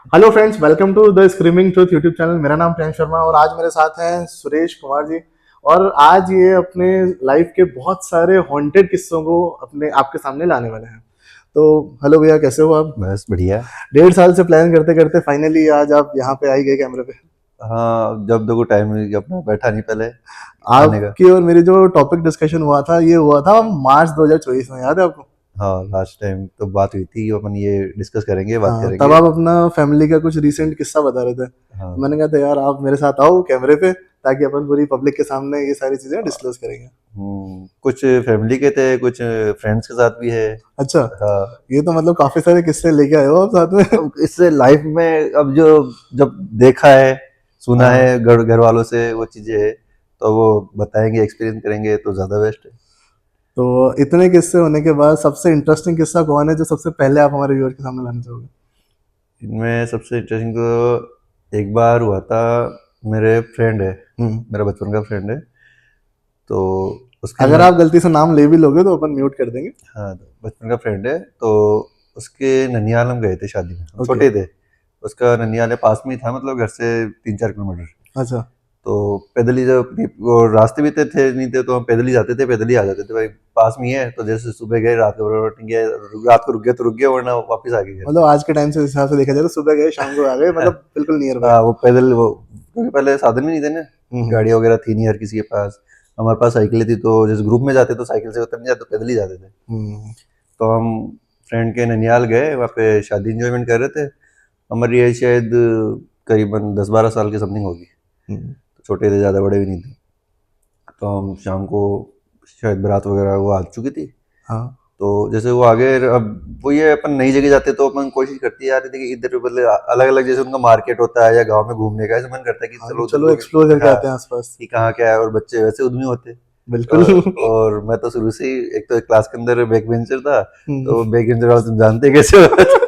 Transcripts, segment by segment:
Hello friends, welcome to the screaming truth YouTube channel. मेरा नाम प्रियांश शर्मा और आज मेरे साथ हैं सुरेश कुमार जी। और आज ये अपने लाइफ के बहुत सारे हॉन्टेड किस्सों को अपने आपके सामने लाने वाले हैं। तो हेलो भैया, कैसे हो आप? बस बढ़िया। 1.5 साल से प्लान करते करते फाइनली आज आप यहाँ पे आ ही गए कैमरे पे। हाँ, जब देखो टाइम मिल गया अपना बैठा नहीं पहले आने का। आपकी और मेरी जो टॉपिक डिस्कशन हुआ था, ये हुआ था मार्च 2024 में, याद है आपको? हाँ, लास्ट टाइम तो बात हुई थी अपन ये डिस्कस करेंगे, बात हाँ, तब करेंगे। आप अपना फैमिली का कुछ रिसेंट किस्सा बता रहे थे, तो हाँ। मैंने कहा था यार आप मेरे साथ आओ कैमरे पे, ताकि अपन पूरी पब्लिक के सामने ये सारी चीजें डिस्क्लोज करेंगे। कुछ फैमिली के थे, कुछ फ्रेंड्स के साथ भी है। अच्छा, हाँ। ये तो मतलब काफी सारे किस्से लेके आए हो आप साथ में। अब इससे लाइफ में अब जो जब देखा है, सुना हाँ, है घर घर वालों से वो चीजें, तो वो बताएंगे, एक्सपीरियंस करेंगे तो ज्यादा बेस्ट है। तो इतने किस्से होने के बाद सबसे इंटरेस्टिंग किस्सा कौन है जो सबसे पहले आप हमारे व्यूअर के सामने लाना चाहोगे? इनमें सबसे इंटरेस्टिंग तो एक बार हुआ था। मेरे फ्रेंड है, हम्म। मेरा बचपन का फ्रेंड है। तो उसके अगर न, आप गलती से नाम ले भी लोगे तो अपन म्यूट कर देंगे। हाँ, तो बचपन का फ्रेंड है। तो उसके ननियाल हम गए थे शादी में, हम ओके। छोटे थे। उसका ननियाल है पास में ही था, मतलब घर से 3-4 किलोमीटर। अच्छा। तो पैदल ही जब वो रास्ते भी थे नहीं थे, तो हम पैदल ही जाते थे, पैदल ही आ जाते थे भाई। पास में ही है, तो जैसे सुबह गए रात को गए, रात को रुक गए तो रुक गए, वरना वापस आ गए घर। मतलब आज के टाइम से इस हिसाब से देखा जाए तो सुबह गए शाम को आ गए, मतलब बिल्कुल नियर बाय। हाँ, वो पैदल वो, क्योंकि पहले साधन भी नहीं थे ना, हम्म। गाड़ी वगैरह थी नहीं हर किसी के पास। हमारे पास साइकिलें थी, तो जैसे ग्रुप में जाते तो साइकिल से उतर नहीं जाते, तो पैदल ही जाते थे। हम्म। तो हम फ्रेंड के ननियाल गए, वहाँ पे शादी इंजॉयमेंट कर रहे थे। हमारी एज शायद करीबन 10-12 साल की समथिंग होगी। हम्म। तो छोटे थे, ज़्यादा बड़े भी नहीं थे। तो हम शाम को शायद बारात वगैरह वो आ चुकी थी। हाँ तो जैसे वो आगे, अब वो ये अपन नई जगह जाते तो अपन कोशिश करती है यार, देखिए इधर मतलब अलग अलग, जैसे उनका मार्केट होता है या गांव में घूमने का, ऐसे मन करता है कि हाँ, कि चलो उधर चलो को भी। एक्सप्लोर करके हाँ, आते हैं आसपास। कि कहाँ क्या है, और बच्चे वैसे उद्यमी होते। बिल्कुल। और मैं तो शुरू से ही, एक तो क्लास के अंदर बैक बेंचर था, हम्म। तो बैक बेंचर वाले तुम जानते कैसे होता था।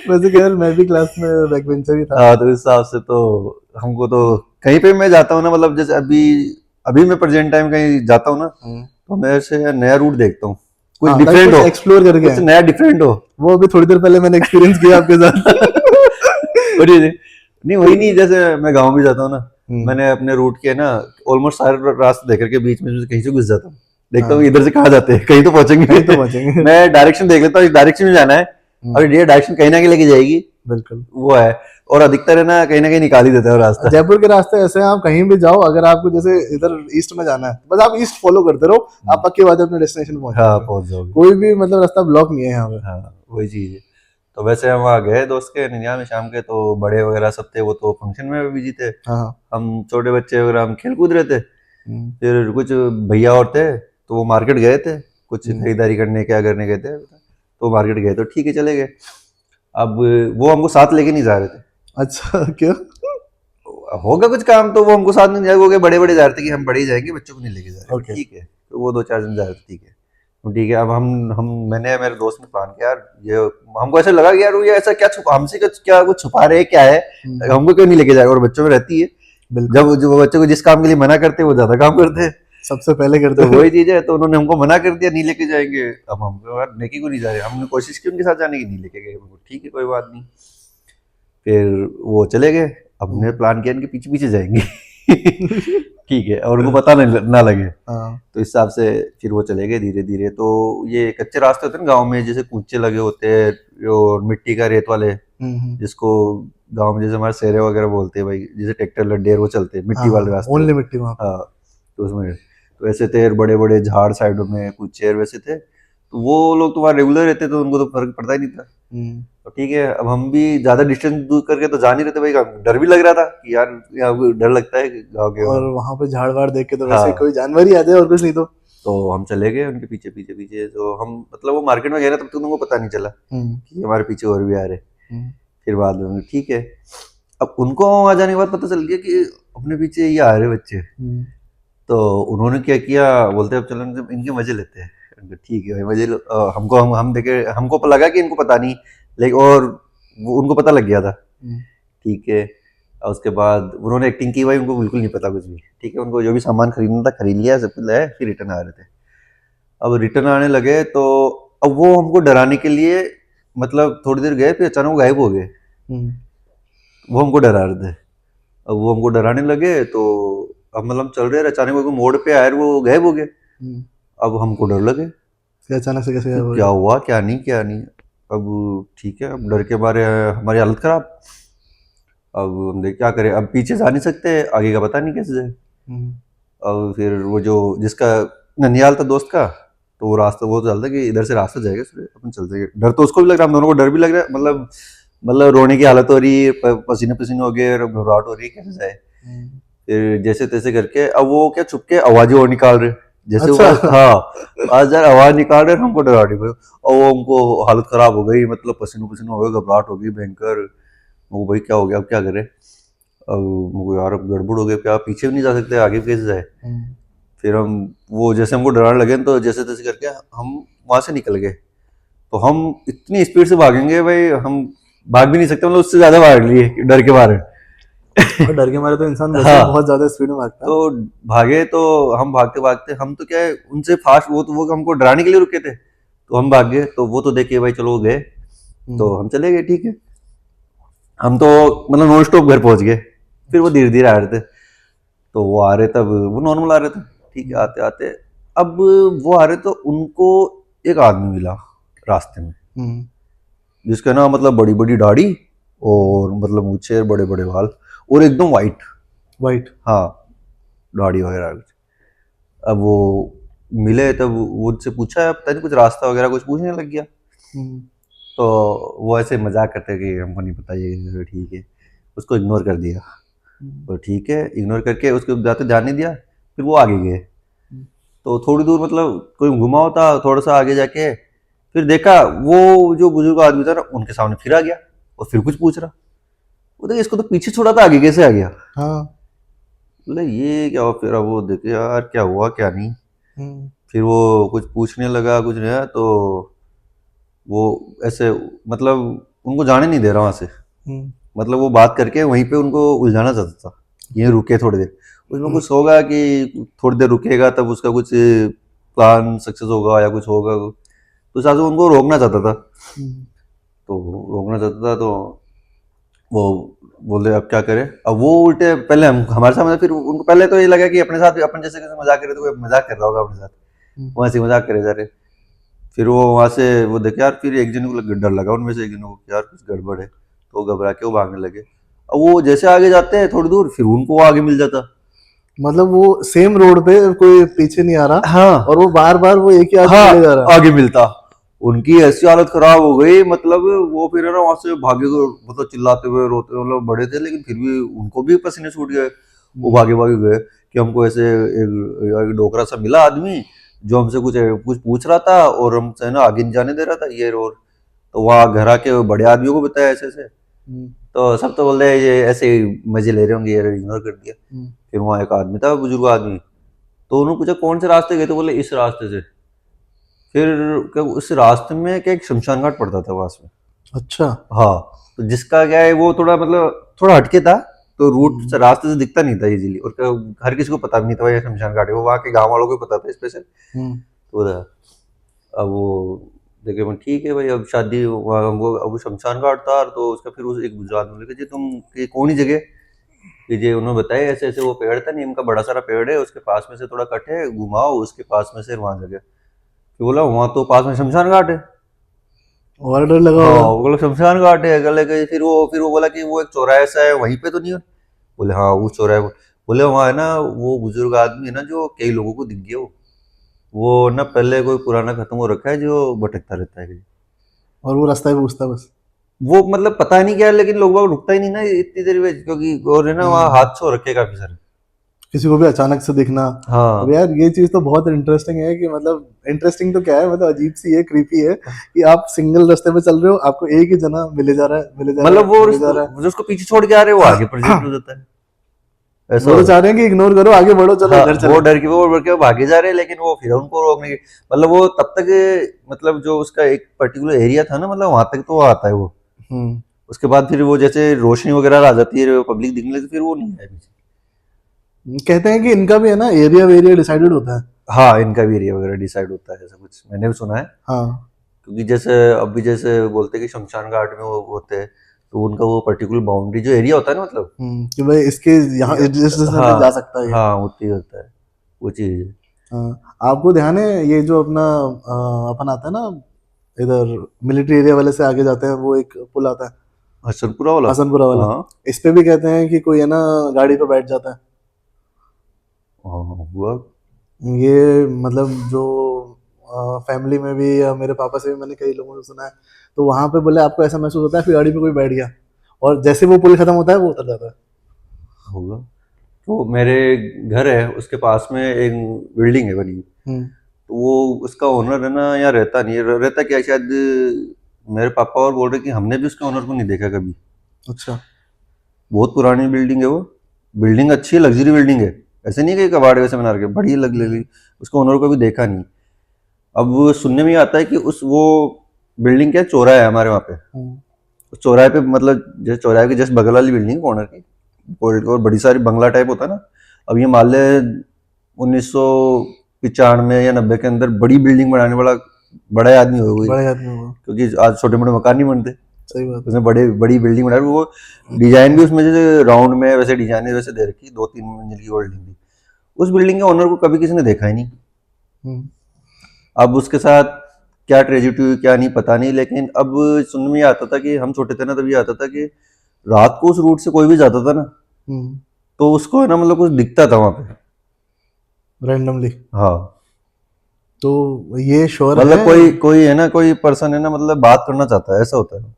वैसे क्या यार, मैं भी क्लास में बैक बेंचर ही था। हाँ, तो इस हिसाब से तो हमको तो कहीं पे मैं जाता हूँ ना, मतलब जैसे अभी अभी मैं प्रेजेंट टाइम कहीं जाता हूँ ना, हम्म। तो मैं ऐसे नया रूट देखता हूँ, कुछ हाँ, ताकि डिफरेंट कुछ हो, एक्सप्लोर करके कुछ आए। नया डिफरेंट हो। वो अभी थोड़ी देर पहले मैंने एक्सपीरियंस किया आपके साथ। और ये नहीं, वही नहीं, जैसे मैं गाँव भी जाता हूँ ना, हम्म। मैंने अपने रूट के ना ऑलमोस्ट सारे रास्ते देख करके बीच में से कहीं से घुस जाता हूँ। देखता हूँ हाँ, इधर से कहाँ जाते हैं, कहीं तो कहीं तो पहुंचेंगे। बचेंगे। मैं डायरेक्शन देख लेता हूँ, इस डायरेक्शन में जाना है, हम्म। और ये डायरेक्शन कहीं ना कहीं लेके जाएगी, बिल्कुल। वो है। और अधिकतर है ना, कहीं निकाल ही देता है वो रास्ता। जयपुर के रास्ते ऐसे हैं, आप कहीं भी जाओ, अगर आपको जैसे इधर ईस्ट में जाना है, बस आप ईस्ट फॉलो करते रहो, आप पक्की बात है अपने डेस्टिनेशन पहुंच हाँ, जाओगे। पहुंच जाओगे। कोई भी मतलब रास्ता ब्लॉक नहीं है यहाँ पे। हाँ, वही चीज है। तो वैसे हम वहाँ गए दोस्त के ननियाल में शाम के, तो बड़े वगैरह सब थे, वो तो फंक्शन में बिजी थे। हाँ हाँ। हम छोटे बच्चे वगैरह हम खेल कूद रहे थे। हम्म। फिर कुछ भैया और थे, तो वो मार्केट गए थे, कुछ हम्म। खरीदारी करने, क्या करने गए थे, तो मार्केट गए तो ठीक है, चले गए। अब वो हमको साथ लेके नहीं जा रहे थे। अच्छा, क्यों? होगा कुछ काम, तो वो हमको साथ नहीं जाएगा, बड़े बड़े जा रहे थे कि हम बड़े ही जाएंगे, बच्चों को नहीं लेके जा रहे, ओके। ठीक है। तो वो 2-4 दिन जा रहे थे, ठीक है। तो ठीक है, अब हम मैंने मेरे दोस्त ने प्लान किया यार, ये हमको ऐसा लगा कि यार ये ऐसा क्या छुपा, हमसे क्या कुछ छुपा रहे हैं, क्या है, हम्म। हमको क्यों नहीं लेके जाएगा, और बच्चों में रहती है। बिल्कुल। जब जो बच्चों को जिस काम के लिए मना करते हैं वो ज्यादा काम करते हैं। सबसे पहले तो करते थे। वही चीज है, तो उन्होंने हमको मना कर दिया, नहीं लेके जाएंगे। अब हम यार नेकी को नहीं जा रहे, हमने कोशिश की उनके साथ जाने की, नहीं लेके गए, ठीक है कोई बात नहीं। फिर वो चले गए। अब हमने हम्म। प्लान किया इनके पीछे पीछे जाएंगे। ठीक है, और उनको पता ना लगे। हाँ। तो इस हिसाब से फिर वो चले गए धीरे धीरे। तो ये कच्चे रास्ते होते हैं ना गाँव में, जैसे कूचे लगे होते हैं, और मिट्टी का रेत वाले, हम्म। जिसको गाँव में जैसे हमारे सेरे वगैरह बोलते हैं भाई, जैसे ट्रैक्टर लड्डे वो चलते हैं, हाँ मिट्टी हाँ वाले हाँ, रास्ते ओनली होते मिट्टी वहाँ हैं। पे। हाँ, तो उसमें तो ऐसे थे, बड़े बड़े झाड़ साइडों में, कुछ चेयर वैसे थे, तो वो लोग तो वहाँ रेगुलर रहते, तो उनको तो फर्क पड़ता ही नहीं था। हम्म। तो ठीक है, अब हम भी ज्यादा डिस्टेंस दूर करके तो जा नहीं रहे थे भाई, डर भी लग रहा था कि यार यहाँ पे डर लगता है गाँव के और वहाँ। वहां पे झाड़ वाड़ देख के तो वैसे हाँ, कोई जानवर ही आ जाए और कुछ नहीं तो। तो हम चले गए उनके पीछे पीछे पीछे, तो हम मतलब वो मार्केट में गए ना, तब तक उनको पता नहीं चला हम्म। कि हमारे पीछे और भी आ रहे। हम्म। फिर बाद में ठीक है, अब उनको वहां जाने के बाद पता चल गया कि अपने पीछे ये आ रहे बच्चे। हम्म। तो उन्होंने क्या किया, बोलते अब चलो इनके मजे लेते हैं। मैंने कहा, ठीक है भाई, मजे लो। हमको हम देखे, हमको लगा कि इनको पता नहीं, लेकिन और उनको पता लग गया था। हम्म। ठीक है, और उसके बाद उन्होंने एक्टिंग की भाई, उनको बिल्कुल नहीं पता कुछ भी। ठीक है, उनको जो भी सामान खरीदना था खरीद लिया, सब कुछ लाया, फिर रिटर्न आ रहे थे। अब रिटर्न आने लगे, तो अब वो हमको डराने के लिए, मतलब थोड़ी देर गए, फिर अचानक वो गायब हो गए। वो हमको डरा रहे थे। अब वो हमको डराने लगे तो अब मतलब चल रहे अचानक वो मोड़ पे आए और वो गायब हो गए। अब हमको डर लगे कि अचानक से कैसे कि गायब हो क्या गए? हुआ क्या नहीं क्या नहीं। अब ठीक है, अब डर के मारे हमारी हालत खराब। अब हम देख क्या करें, अब पीछे जा नहीं सकते, आगे का पता नहीं कैसे जाए। हम्म, अब फिर वो जो जिसका ननियाल था दोस्त का, तो वो रास्ता वो चलता कि इधर से रास्ता जाएगा, फिर अपन चलते हैं। डर तो उसको भी लग रहा है, हम दोनों को डर भी लग रहा है, मतलब रोने की हालत हो रही है, पसीने पसीने हो गए और घबराहट हो रही है कैसे जाए। हम्म। फिर जैसे तैसे करके अब वो क्या छुप के आवाजें और निकाल रहे, जैसे वो अच्छा। हाँ आज यार आवाज निकाल रहे हैं, हमको डरा रही है। और वो हमको हालत खराब हो गई, मतलब पसीनों पसीनों हो गए, घबराहट हो गई भयंकर। वो भाई क्या हो गया, अब क्या करें। अब मुझे यार अब गड़बड़ हो गया, क्या पीछे भी नहीं जा सकते, आगे भी कैसे जाए। हम्म, फिर हम वो जैसे हमको डराने लगे तो जैसे तैसे करके हम वहां से निकल गए। तो हम इतनी स्पीड से भागेंगे भाई, हम भाग भी नहीं सकते, मतलब उससे ज्यादा भाग लिए डर के मारे। और डर के मारे तो इंसान वैसे ही हाँ, बहुत ज्यादा स्पीड में भागता है। तो भागे तो हम भागते भागते हम तो क्या है उनसे फास्ट, वो तो वो हमको डराने के लिए रुके थे, तो हम भाग गए। तो वो तो देखे भाई चलो वो गए, तो हम्म, हम चले गए ठीक है। हम तो मतलब नॉन स्टॉप घर पहुंच गए। फिर वो धीरे धीरे आ रहे थे, तो वो आ रहे तब वो नॉर्मल आ रहे थे, ठीक है हम्म, आते आते। अब वो आ रहे तो उनको एक आदमी मिला रास्ते में, हम्म, जिसका ना मतलब बड़ी बड़ी दाढ़ी और मतलब मूछें बड़े बड़े बाल और एकदम वाइट। वाइट। हाँ, दाढ़ी वगैरह। अब वो मिले तब वो उनसे पूछा, पता नहीं कुछ रास्ता वगैरह कुछ पूछने लग गया। हम्म, तो वो ऐसे मजाक करते कि हमको नहीं पता ये, ठीक है, उसको इग्नोर कर दिया। हम्म, तो ठीक है, इग्नोर करके उसको जाते ध्यान नहीं दिया। फिर वो आगे गए, तो थोड़ी दूर मतलब कोई घुमाव था, थोड़ा सा आगे जाके फिर देखा वो जो बुजुर्ग आदमी था ना उनके सामने फिर आ गया और फिर कुछ पूछ रहा। वो देखिए इसको तो पीछे छोड़ा था, आगे कैसे आ गया। हाँ। बोले ये क्या हुआ, फिर अब वो देखे यार क्या हुआ क्या नहीं। हम्म, फिर वो कुछ पूछने लगा कुछ नया, तो वो ऐसे मतलब उनको जाने नहीं दे रहा वहां से। हम्म, मतलब वो बात करके वहीं पे उनको उलझाना चाहता था, ये रुके थोड़ी देर। उसमें हम्म, कुछ होगा कि थोड़ी देर रुकेगा तब उसका कुछ प्लान सक्सेस होगा या कुछ होगा, तो सासू उनको रोकना चाहता था। हम्म, तो रोकना चाहता था तो वो बोले अब क्या करें। अब वो उल्टे पहले हम हमारे सामने, फिर उनको पहले तो ये लगा कि अपने साथ अपन जैसे कैसे मजाक कर रहे थे, कोई मजाक कर रहा होगा अपने साथ, हम्म, वो ऐसे मजाक करे जा रहे। फिर वो वहां से वो देखे यार, फिर एक जन को डर लगा उनमें से एक जन को कि यार कुछ गड़बड़ है, तो वो घबरा के वो भागने लगे। अब वो जैसे आगे जाते हैं थोड़ी दूर, फिर उनको वो आगे मिल जाता। मतलब वो सेम रोड पे कोई पीछे नहीं आ रहा, और हाँ वो बार बार वो एक ही आदमी हाँ, मिले जा रहा। आगे मिलता। उनकी ऐसी हालत खराब हो गई, मतलब वो फिर है ना वहां से भागे, मतलब चिल्लाते हुए रोते हुए, मतलब बड़े थे लेकिन फिर भी उनको भी पसीने छूट गए। वो हम्म, भागे भागे गए कि हमको ऐसे एक डोकरा सा मिला आदमी, जो हमसे कुछ कुछ पूछ रहा था और हमसे है ना आगे नहीं जाने दे रहा था ये रोड। तो वहाँ घर आके बड़े आदमियों को बताया ऐसे ऐसे, हम्म, तो सब तो बोल रहे हैं ये ऐसे ही मजे ले रहे होंगे, ये इग्नोर कर दिया। हम्म। फिर वहाँ एक आदमी था बुजुर्ग आदमी, तो उन्होंने पूछा कौन से रास्ते गए, तो बोले इस रास्ते से। फिर क्या उस रास्ते में क्या एक शमशान घाट पड़ता था पास में। अच्छा। हाँ, तो जिसका क्या है वो थोड़ा मतलब थोड़ा हटके था, तो रूट से हम्म, रास्ते से दिखता नहीं था इजीली, और हर किसी को पता भी नहीं था भाई ये शमशान घाट है, वो वहाँ के गांव वालों को भी पता था स्पेशल। हम्म, तो अब वो देखे मैं ठीक है भाई, अब शादी वो अब वो शमशान घाट था, तो उसका फिर उस एक गुजरात में लेके जी तुम ये कौन ही जगह, कि जे उन्होंने बताया ऐसे ऐसे वो पेड़ था नीम का बड़ा सारा पेड़ है, उसके पास में से थोड़ा कट है, घुमाओ उसके पास में से वहां जगह। फिर बोला वहां तो पास में शमशान घाट है। और डर लगा हाँ, होगा। वो बोला शमशान घाट है, गले गए। फिर वो बोला कि वो एक चौराहा ऐसा है वहीं पे तो नहीं है। बोले हाँ वो चौराहा बोले वहाँ है ना, वो बुजुर्ग आदमी है ना जो कई लोगों को दिख गया, वो ना पहले कोई पुराना खत्म हो रखा है जो भटकता रहता है कहीं। और वो रास्ता ही पूछता बस। वो मतलब पता नहीं क्या है, लेकिन लोग बाग रुकता ही नहीं ना इतनी देर में, क्योंकि और है ना वहाँ हम्म। हादसे हो रखे हैं काफी सारे। किसी को भी अचानक से दिखना। अब हाँ यार ये चीज तो बहुत इंटरेस्टिंग है कि मतलब इंटरेस्टिंग तो क्या है, मतलब अजीब सी है, क्रीपी है कि आप सिंगल रास्ते पे चल रहे हो, आपको एक ही जना मिले जा रहा है, मिले जा रहा मतलब है, वो मिले जा रहा जो उसको पीछे छोड़ के आ रहे हैं वो आगे प्रोजेक्ट हो है। जाता है, ऐसा वो हो तो रहा चाह है। रहे हैं कि इग्नोर करो, आगे बढ़ो, चलो हाँ, घर वो चले। डर के भागे जा रहे हैं, लेकिन वो फिर उनको रोकने की मतलब वो तब तक मतलब जो उसका एक पर्टिकुलर एरिया था ना, मतलब वहां तक तो वो आता है वो। हम्म। उसके बाद फिर वो जैसे रोशनी वगैरह आ जाती है, पब्लिक दिखने लगती है, फिर वो नहीं है पीछे। कहते हैं कि इनका भी है ना एरिया वेरिया डिसाइडेड होता है। हाँ, इनका भी एरिया वगैरह डिसाइड होता है, ऐसा कुछ मैंने भी सुना है। हाँ। क्योंकि जैसे अभी जैसे बोलते हैं कि शमशान घाट में वो होते हैं, तो उनका वो पर्टिकुलर बाउंड्री जो एरिया होता है ना, मतलब कि भाई इसके यहाँ इस हाँ जा सकता है ये। हाँ होती होता है वो चीज़। हाँ, आपको ध्यान है ये जो अपना अपन आता है ना इधर मिलिट्री एरिया वाले से आगे जाते हैं, वो एक पुल आता है हसनपुरा वाला। हसनपुरा वाला, हाँ इस पे भी कहते हैं कि कोई है ना गाड़ी पे बैठ जाता है। हाँ हुआ। ये मतलब जो फैमिली में भी या मेरे पापा से भी मैंने कई लोगों से सुना है, तो वहां पे बोले आपको ऐसा महसूस होता है कि गाड़ी पे कोई बैठ गया, और जैसे वो पुल खत्म होता है वो उतर जाता है। होगा। तो मेरे घर है उसके पास में एक बिल्डिंग है बनी, हम्म। तो वो उसका ओनर है ना यहाँ रहता नहीं है, रहता क्या है, शायद मेरे पापा और बोल रहे कि हमने भी उसके ओनर को नहीं देखा कभी। अच्छा। बहुत पुरानी बिल्डिंग है वो। बिल्डिंग अच्छी है, लग्जरी बिल्डिंग है, ऐसे नहीं है कि कबाड़ वैसे बना रखे, बड़ी लग लगी। उसको ओनर को भी देखा नहीं। अब सुनने में ये आता है कि उस वो बिल्डिंग क्या चौराहा है हमारे वहाँ पे, उस चौराहे पे मतलब जैसे चौराहे के जस्ट बगल वाली बिल्डिंग कॉर्नर की, और बड़ी सारी बंगला टाइप होता है ना। अब ये मान ले 1995 या 90 के अंदर बड़ी बिल्डिंग बनाने वाला बड़ा आदमी हो गई, बड़े आदमी होगा। क्योंकि आज छोटे मोटे मकान नहीं बनते। सही बात है। उसने बड़े बड़ी बिल्डिंग बनाई, वो डिजाइन भी उसमें जैसे राउंड में वैसे डिजाइन वैसे दे रखी, 2-3 मंजिल की बिल्डिंग थी। उस बिल्डिंग के ओनर को कभी किसी ने देखा ही नहीं। हम्म। अब उसके साथ क्या ट्रेजिडी हुई क्या नहीं पता नहीं, लेकिन अब सुनने में ये आता था कि हम छोटे थे ना तभी आता था कि रात को उस रूट से कोई भी जाता था ना, हम्म। तो उसको है ना मतलब कुछ दिखता था वहां पे। रैंडमली। हाँ तो ये श्योर मतलब है। कोई कोई है ना, कोई पर्सन है ना, मतलब बात करना चाहता है, ऐसा होता है।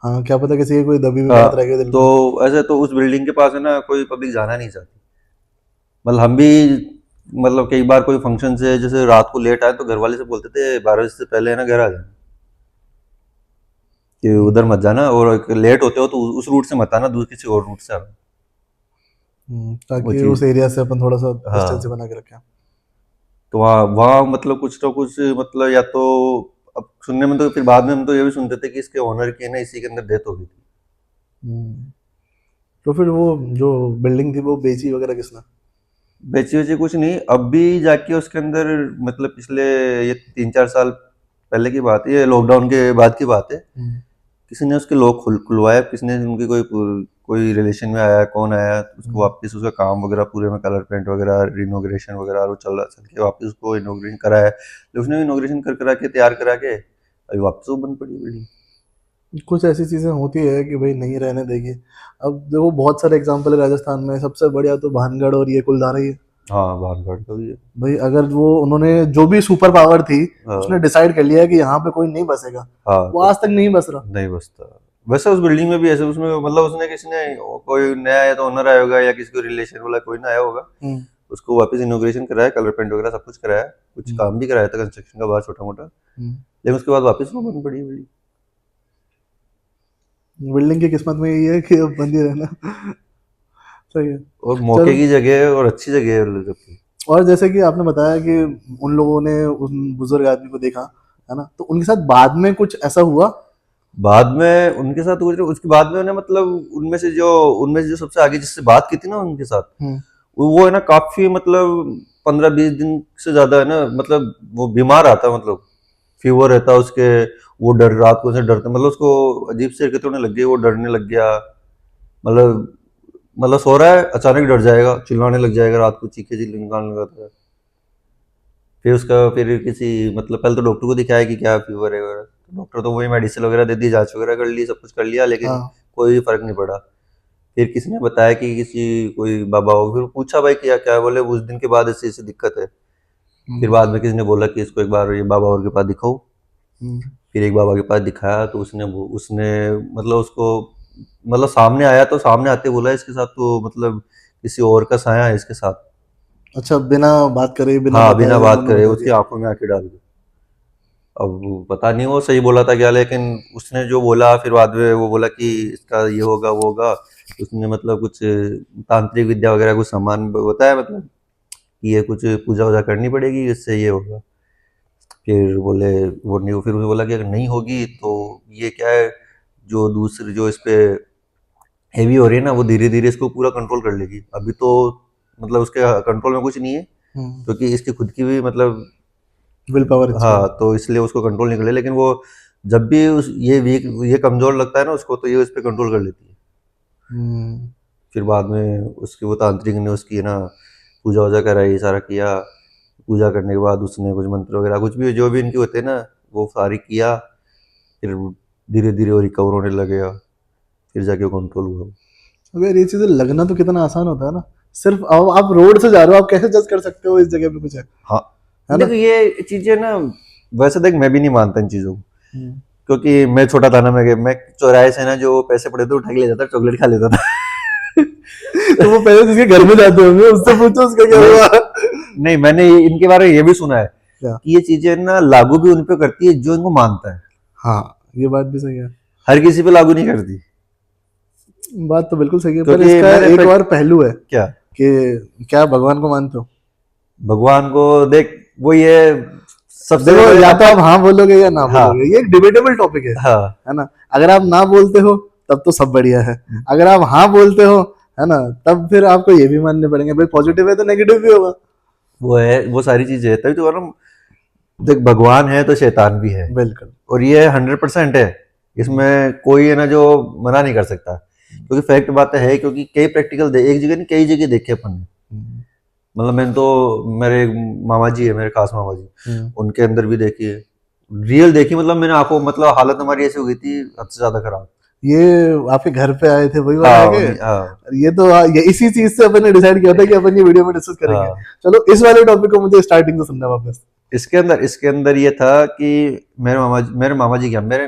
हाँ, क्या पता किसी की कोई दबी हुई हाँ बात रह गई दिल तो में। ऐसे तो उस बिल्डिंग के पास है ना कोई पब्लिक जाना नहीं चाहती। मतलब हम भी मतलब कई बार कोई फंक्शन से जैसे रात को लेट आए तो घर वाले से बोलते थे 12 बजे से पहले है ना घर आ जाना, कि उधर मत जाना, और लेट होते हो तो उस रूट से मत आना, दूसरे किसी और रूट से आना। वो ताकि चीज। उस एरिया से अपन थोड़ा सा डिस्टेंस हाँ बना के रखें। तो वहाँ वहाँ मतलब कुछ तो कुछ मतलब या तो, अब सुनने में तो फिर बाद में हम तो ये भी सुनते थे कि इसके ओनर की है ना इसी के अंदर डेथ हो गई थी। हम्म। तो फिर वो जो बिल्डिंग थी वो बेची वगैरह किसने? बेची वेची कुछ नहीं, अब भी जाके उसके अंदर मतलब पिछले ये 3-4 साल पहले की बात है, ये लॉकडाउन के बाद की बात है, हम्म। किसी ने उसके लॉक खुलवाया, किसी ने उनकी कोई रिलेशन में आया, कौन आया तो उसको वापस उसका काम वगैरह पूरे में कलर पेंट वगैरह रिनोग्रेशन वगैरह और वो चल के वापस उसको इनोग्रेशन कराया, तो उसने इनोग्रेशन करा के तैयार करा के अभी वापस वो बंद पड़ी बिल्डिंग। कुछ ऐसी चीजें होती है कि भाई नहीं रहने देगी। अब देखो बहुत सारे एग्जांपल है राजस्थान में, सबसे बढ़िया तो भानगढ़ और ये कुलधारा ही है। हाँ भानगढ़ का भी है। भाई अगर वो उन्होंने जो भी सुपर पावर थी उसने हाँ डिसाइड कर लिया कि यहाँ पे कोई नहीं बसेगा, हाँ वो तो आज तक नहीं बस रहा। नहीं बसता। वैसे उस बिल्डिंग में भी ऐसे उसमें मतलब उसने किसी ने कोई नया आया तो ओनर आया होगा या किसी को रिलेशन वाला कोई ना आया होगा, हम्म। उसको वापस इनोग्रेशन कराया, कलर पेंट वगैरह सब कुछ कराया, कुछ हम्म। काम भी कराया था कंस्ट्रक्शन का बाहर छोटा मोटा, हम्म। लेकिन उसके बाद वापस वो बंद पड़ी बिल्डिंग। बिल्डिंग की किस्मत में यही है कि अब बंद ही रहना। सही है। और मौके चलो। की जगह है और अच्छी जगह है मतलब जबकि। और जैसे कि आपने बताया कि उन लोगों ने उन बुजुर्ग आदमी को देखा, है ना, तो उनके साथ बाद में कुछ ऐसा हुआ? बाद में उनके साथ हुआ, उसके बाद में उन्हें मतलब उनमें से जो सबसे आगे जिससे बात की थी ना उनके साथ, हम्म। वो है ना काफी मतलब 15-20 दिन से ज्यादा है ना, मतलब वो बीमार आता, मतलब फीवर रहता उसके, वो डर रात को से डरता, मतलब उसको अजीब से हरकतें होने लग गई, वो डरने लग गया। मतलब सो रहा है अचानक डर जाएगा, चिल्लाने लग जाएगा, रात को चीखे चिल्ली निकालने लगा था। फिर किसी मतलब पहले तो डॉक्टर को दिखाया कि क्या फीवर है वगैरह, तो डॉक्टर तो वही मेडिसिन वगैरह दे दी, जांच वगैरह कर ली, सब कुछ कर लिया, लेकिन हाँ। कोई फर्क नहीं पड़ा। फिर किसी ने बताया कि किसी कोई बाबा हो, फिर पूछा भाई क्या क्या है? बोले उस दिन के बाद ऐसी ऐसी दिक्कत है। फिर हम्म। बाद में किसी ने बोला कि इसको एक बार ये बाबा और के पास दिखाओ। हम्म। फिर एक बाबा के पास दिखाया तो उसने मतलब उसको मतलब सामने आया, तो सामने आते बोला इसके साथ तो मतलब किसी और का साया है इसके साथ। अच्छा, बिना बात करे बिना हाँ बताए बिना बात उन्होंने करे बता उसकी दिया। आंखों में आंखें डाल दी। अब वो पता नहीं वो सही बोला था क्या, लेकिन उसने जो बोला फिर बाद में वो बोला कि इसका ये होगा वो होगा, उसने मतलब कुछ तांत्रिक विद्या वगैरह कुछ सामान बताया, मतलब कि ये कुछ पूजा वूजा करनी पड़ेगी इससे ये होगा। फिर बोले वो नहीं, फिर उसने बोला कि अगर नहीं होगी तो ये क्या है, जो दूसरी जो इस पे हेवी हो रही है ना वो धीरे धीरे इसको पूरा कंट्रोल कर लेगी, अभी तो मतलब उसके कंट्रोल में कुछ नहीं है, हम्म। क्योंकि इसकी खुद की भी मतलब विल पावर अच्छी है। हाँ तो इसलिए उसको कंट्रोल नहीं कर लिया, लेकिन वो जब भी ये कमजोर लगता है ना उसको, तो ये उस पर कंट्रोल कर लेती है। फिर बाद में उसके वो तांत्रिक ने उसकी ना पूजा वूजा कराई, सारा किया। पूजा करने के बाद उसने कुछ मंत्र वगैरह कुछ भी जो भी इनके होते हैं ना वो सारी किया। फिर धीरे धीरे वो रिकवर होने लगेगा, फिर जाके वो कंट्रोल हुआ। अगर ये चीजें लगना तो कितना आसान होता है ना, सिर्फ आप रोड से जा रहे हो, आप कैसे जज कर सकते हो इस जगह पे कुछ है हाँ, है ना? देखो ये चीजें ना, वैसे देख मैं भी नहीं मानता इन चीजों को, क्योंकि मैं छोटा था ना, मैं चौराहे से ना जो पैसे पड़े थे उठा के ले जाता, चॉकलेट खा लेता था। तो वो पहले जिसके घर में जाते होंगे उससे पूछो उसका क्या हुआ। नहीं, मैंने इनके बारे में ये भी सुना है क्या? कि ये चीजें ना लागू भी उन पे करती है जो इनको मानता है, हाँ, ये बात भी सही है। हर किसी पे लागू नहीं करती। बात तो बिल्कुल सही है, पर क्योंकि इसका मैंने एक और पहलू है क्या, कि क्या भगवान को मानते हो? भगवान को देख, वो ये सबसे देखो, या तो आप हाँ बोलोगे या ना हाँ बोलोगे, ये एक डिबेटेबल टॉपिक हाँ है ना? अगर आप ना बोलते हो तब तो सब बढ़िया है, अगर आप हाँ बोलते हो है ना, तब फिर आपको ये भी मानने पड़ेंगे भाई, पॉजिटिव है तो नेगेटिव भी होगा। वो है, वो सारी चीजें है, तभी तो बोला, देख भगवान है तो शैतान भी है, बिल्कुल। और ये 100% है, इसमें कोई है ना जो मना नहीं कर सकता, क्योंकि फैक्ट बात है, क्योंकि कई प्रैक्टिकल एक जगह नहीं कई जगह देखे अपन ने। मतलब मैंने तो, मेरे मामा जी है, मेरे खास मामा जी, उनके अंदर भी देखी है, रियल देखी, मतलब मैंने आंखों, मतलब हालत हमारी ऐसी हो गई थी हद से ज्यादा खराब। ये आपके घर पे आए थे वही वाला हाँ है कि? हाँ ये तो ये इसी चीज से अपन ने डिसाइड किया था कि अपन ये वीडियो में डिस्कस करेंगे। हाँ। चलो इस वाले टॉपिक को मुझे स्टार्टिंग से सुनना वापस। इसके अंदर ये था कि मेरे मामा जी क्या, मेरे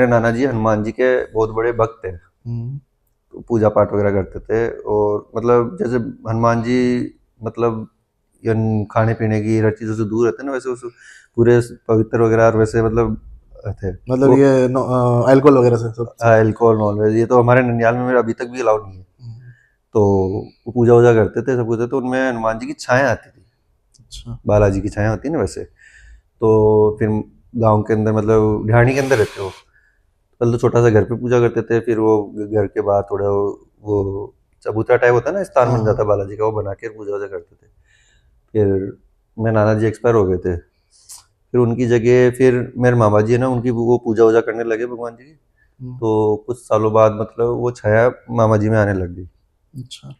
नाना जी हनुमान जी के बहुत बड़े भक्त थे, तो पूजा पाठ वगैरह करते थे, और मतलब जैसे हनुमान जी, मतलब खाने पीने की हर चीज़ों से दूर रहते हैं ना, वैसे उस पूरे पवित्र वगैरह, और वैसे मतलब थे मतलब वो। ये अल्कोहल वगैरह से सब? अल्कोहल नॉन वेज ये तो हमारे ननियाल में मेरे अभी तक भी अलाउड नहीं है। तो वो पूजा वूजा करते थे, सब कुछ थे, तो उनमें हनुमान जी की छाया आती थी, अच्छा। बालाजी की छाया होती है ना वैसे। तो फिर गांव के अंदर, मतलब ढाणी के अंदर रहते हो, पहले तो छोटा सा घर पे पूजा करते थे, फिर वो घर के बाद थोड़ा वो चबूतरा टाइप होता है ना, स्थान बन जाता है बालाजी का, वो बना के पूजा वूजा करते थे। फिर मेरे नाना जी एक्सपायर हो गए थे, फिर उनकी जगह फिर मेरे मामा जी है ना, उनकी वो पूजा वूजा करने लगे भगवान जी की। तो कुछ सालों बाद मतलब वो छाया मामा जी में आने लग गई। अच्छा।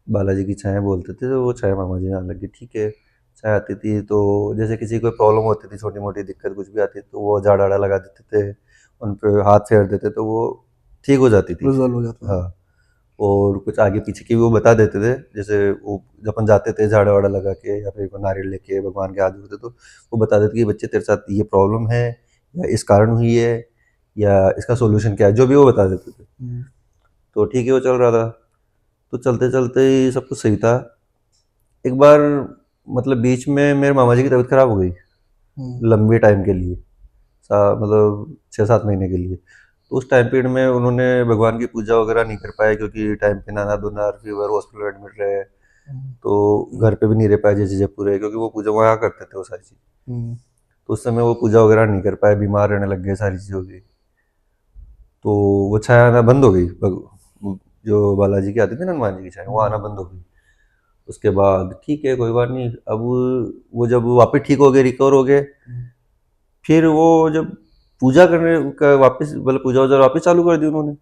बालाजी की छाया बोलते थे, तो वो छाया मामा जी में आने लगी, ठीक है। छाया आती थी तो जैसे किसी को प्रॉब्लम होती थी, छोटी मोटी दिक्कत कुछ भी आती तो वो झाड़ आड़ा लगा देते थे, उन पे हाथ फेर देते तो वो ठीक हो जाती थी। रिजॉल्व हो जाता है। हाँ, और कुछ आगे पीछे की भी वो बता देते थे, जैसे वो जब अपन जाते थे झाड़ा वाड़ा लगा के या फिर नारियल लेके भगवान के हाथ जोड़ते, तो वो बता देते कि बच्चे तेरे साथ ये प्रॉब्लम है, या इस कारण हुई है, या इसका सोल्यूशन क्या है, जो भी वो बता देते थे। तो ठीक है, वो चल रहा था, तो चलते चलते ही सब कुछ सही था। एक बार मतलब बीच में मेरे मामा जी की तबीयत खराब हो गई, लंबे टाइम के लिए, मतलब 6-7 महीने के लिए। तो उस टाइम पीरियड में उन्होंने भगवान की पूजा वगैरह नहीं कर पाए, क्योंकि टाइम पे नाना दो नार फीवर हॉस्पिटल एडमिट रहे, तो घर पे भी नहीं रह पाए जैसे जयपुर पूरे, क्योंकि वो पूजा वहाँ करते थे वो सारी चीज़। तो उस समय वो पूजा वगैरह नहीं कर पाए, बीमार रहने लग गए, सारी चीज़ हो गई, तो वो छाया आना बंद हो गई, जो बालाजी की आती थी ना हनुमान जी की छाया, वो आना बंद हो गई। उसके बाद ठीक है, कोई बात नहीं, अब वो जब वापस ठीक हो गए, रिकवर हो गए, फिर वो जब पूजा करने का वापस, मतलब पूजा वूजा वापस चालू कर दी उन्होंने,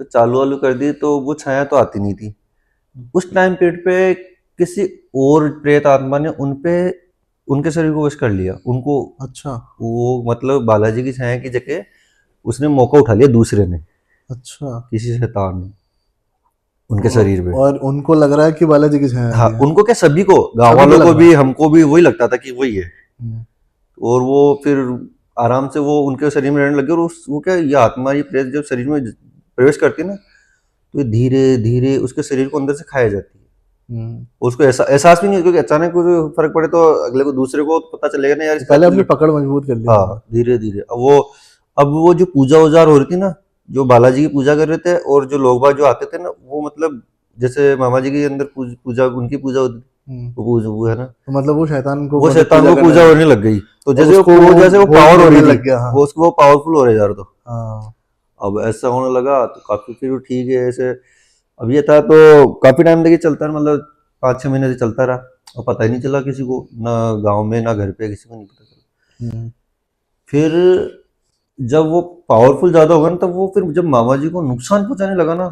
तो चालू वालू कर दी, तो वो छाया तो आती नहीं थी। उस टाइम पीरियड पे किसी और प्रेत आत्मा ने उनपे उनके शरीर को वश कर लिया उनको। अच्छा। वो मतलब बालाजी की छाया की जगह उसने मौका उठा लिया दूसरे ने, अच्छा। किसी शैतान ने उनके शरीर पे। और उनको लग रहा है कि बालाजी की छाया आ हाँ, रही है। उनको क्या, सभी को, गांव सभी को वालों लग को रहा भी, है। हमको भी वही लगता था कि वही है। और वो फिर आराम से वो उनके शरीर में रहने लगे, और वो क्या, ये आत्मा, ये प्रेत जब शरीर में प्रवेश करती है ना, तो धीरे धीरे उसके शरीर को अंदर से खाया जाती है। उसको एहसास भी नहीं, क्योंकि अचानक कुछ फर्क पड़े तो अगले को, दूसरे को पता चलेगा ना यार इसका पहले कुछ अपनी पकड़ मजबूत कर ली। हाँ, धीरे धीरे अब वो जो पूजा उजार हो रही थी ना, जो बालाजी की पूजा कर रहे थे, और जो लोग बाग जो आते थे ना, वो मतलब जैसे मामा जी के अंदर पूजा, उनकी पूजा होती थी, वो है ना, तो मतलब वो शैतान को वो मतलब शैतान को पूजा होने लग गई, तो जैसे उसको वो पावर हो रही लग थी, गया। हाँ। वो उसको वो पावरफुल हो रहे जा रहा था। हाँ। अब ऐसा होने लगा तो काफी, फिर ठीक है ऐसे। अब ये था तो काफी टाइम तक ये चलता रहा, मतलब 5-6 महीने से चलता रहा, और पता ही नहीं चला किसी को, ना गांव में ना घर पे, किसी को नहीं पता चला। फिर जब वो पावरफुल ज्यादा होगा ना, तब वो फिर जब मामा जी को नुकसान पहुंचाने लगा ना,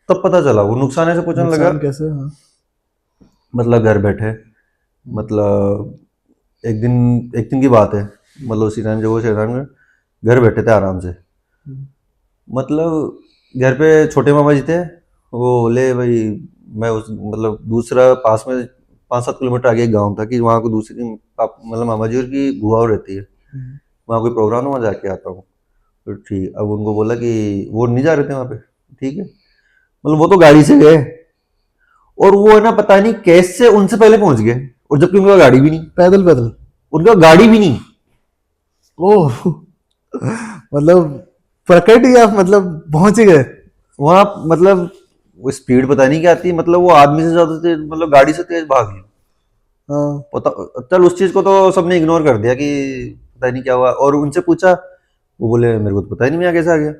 तब पता चला वो नुकसान ऐसे पहुंचाने लगा। नुकसान कैसे? हाँ। मतलब घर बैठे, मतलब एक दिन की बात है, मतलब उसी टाइम जब वो शैतान घर बैठे थे आराम से, मतलब घर पे छोटे मामा जी थे। वो बोले भाई, मैं उस मतलब दूसरा पास में 5-7 किलोमीटर आगे एक गांव था कि वहाँ को दूसरी मतलब मामा जी और की बुआ और रहती है, वहाँ कोई प्रोग्राम है, वहाँ जाके आता हूँ। तो ठीक, अब उनको बोला कि वो नहीं जा रहे थे वहाँ पे, ठीक है, मतलब वो तो गाड़ी से गए, और वो है ना पता नहीं कैसे उनसे पहले पहुंच गए, और जबकि उनका गाड़ी भी नहीं, पैदल पैदल? उनका गाड़ी भी नहीं। ओह। मतलब प्रकट ही आप मतलब पहुंच ही गए। वहाँ मतलब वो स्पीड पता नहीं क्या थी, मतलब वो आदमी से ज्यादा तेज, मतलब गाड़ी से तेज भाग गई। हाँ। पता, चल उस चीज को तो सबने इग्नोर कर दिया कि पता नहीं क्या हुआ, और उनसे पूछा, वो बोले मेरे को तो पता ही नहीं मैं कैसे आ गया,